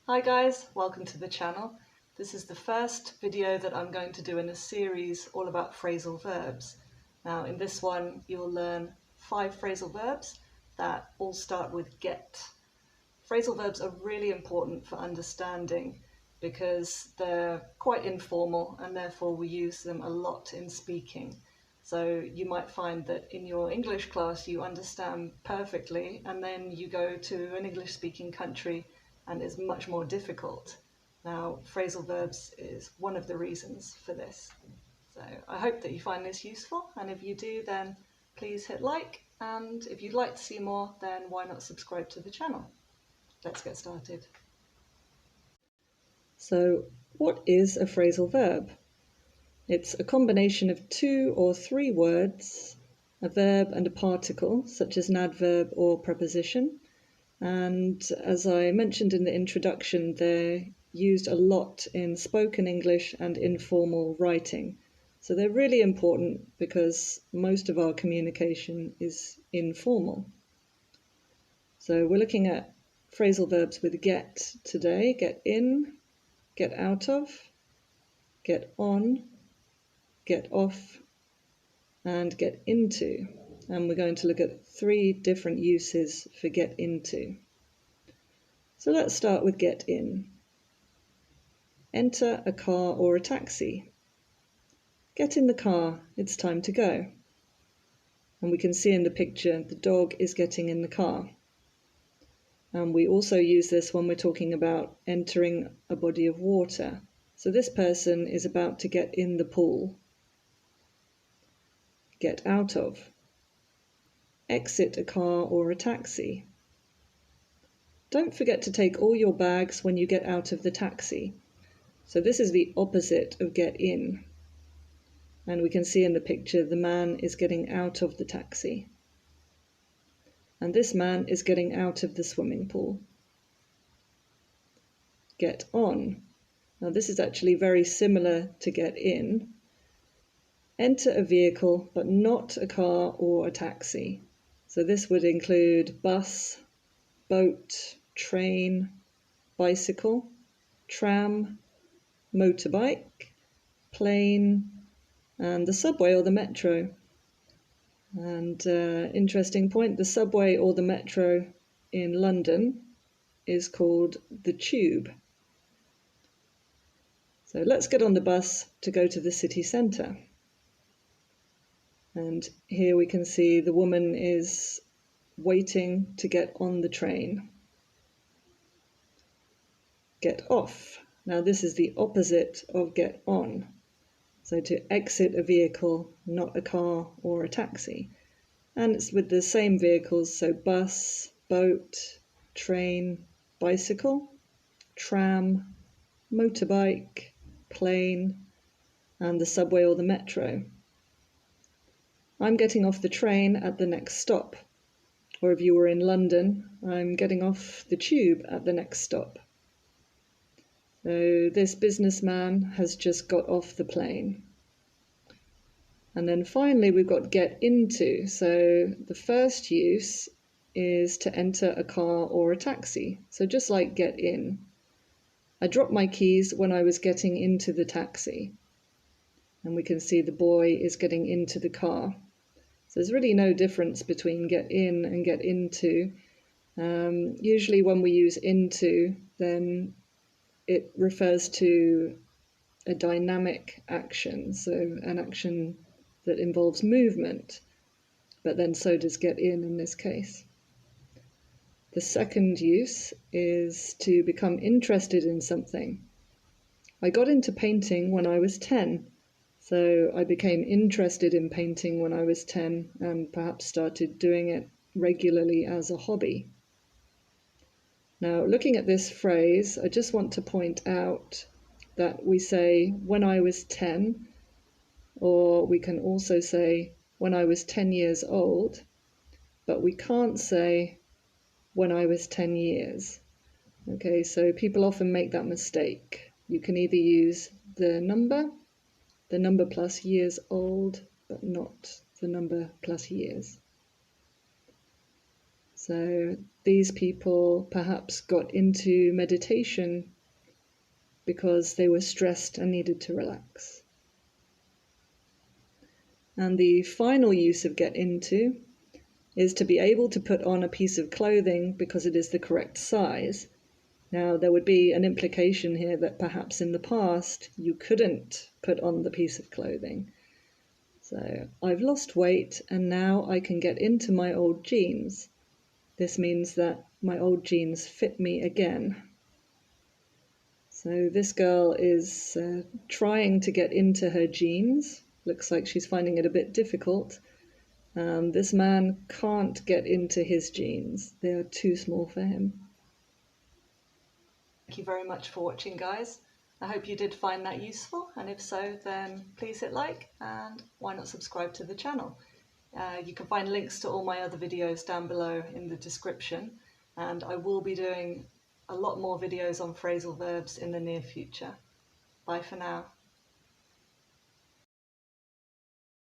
Hi guys, welcome to the channel. This is the first video that I'm going to do in a series all about phrasal verbs. Now in this one you'll learn 5 phrasal verbs that all start with get. Phrasal verbs are really important for understanding because they're quite informal and therefore we use them a lot in speaking. So you might find that in your English class you understand perfectly and then you go to an English speaking country and it's much more difficult. Now, phrasal verbs is one of the reasons for this. So I hope that you find this useful, and if you do, then please hit like, and if you'd like to see more, then why not subscribe to the channel? Let's get started. So, what is a phrasal verb? It's a combination of 2 or 3 words, a verb and a particle, such as an adverb or preposition. And as I mentioned in the introduction, they're used a lot in spoken English and informal writing. So they're really important because most of our communication is informal. So we're looking at phrasal verbs with get today: get in, get out of, get on, get off, and get into. And we're going to look at 3 different uses for get into. So let's start with get in. Enter a car or a taxi. Get in the car, it's time to go. And we can see in the picture the dog is getting in the car. And we also use this when we're talking about entering a body of water. So this person is about to get in the pool. Get out of. Exit a car or a taxi. Don't forget to take all your bags when you get out of the taxi. So this is the opposite of get in. And we can see in the picture the man is getting out of the taxi. And this man is getting out of the swimming pool. Get on. Now this is actually very similar to get in. Enter a vehicle, but not a car or a taxi. So this would include bus, boat, train, bicycle, tram, motorbike, plane, and the subway or the metro. And interesting point, the subway or the metro in London is called the Tube. So let's get on the bus to go to the city centre. And here we can see the woman is waiting to get on the train. Get off. Now this is the opposite of get on. So to exit a vehicle, not a car or a taxi. And it's with the same vehicles, so bus, boat, train, bicycle, tram, motorbike, plane, and the subway or the metro. I'm getting off the train at the next stop. Or if you were in London, I'm getting off the tube at the next stop. So this businessman has just got off the plane. And then finally we've got get into. So the first use is to enter a car or a taxi. So just like get in. I dropped my keys when I was getting into the taxi. And we can see the boy is getting into the car. So there's really no difference between get in and get into. Usually when we use into, then it refers to a dynamic action, so an action that involves movement, but then so does get in this case. The second use is to become interested in something. I got into painting when I was 10. So I became interested in painting when I was 10 and perhaps started doing it regularly as a hobby. Now, looking at this phrase, I just want to point out that we say when I was 10, or we can also say when I was 10 years old, but we can't say when I was 10 years. Okay, so people often make that mistake. You can either use the number plus years old, but not the number plus years. So these people perhaps got into meditation because they were stressed and needed to relax. And the final use of get into is to be able to put on a piece of clothing because it is the correct size. Now, there would be an implication here that perhaps in the past you couldn't put on the piece of clothing. So I've lost weight and now I can get into my old jeans. This means that my old jeans fit me again. So this girl is trying to get into her jeans. Looks like she's finding it a bit difficult. This man can't get into his jeans. They are too small for him. Thank you very much for watching, guys. I hope you did find that useful, and if so, then please hit like and why not subscribe to the channel. You can find links to all my other videos down below in the description, and I will be doing a lot more videos on phrasal verbs in the near future. Bye for now.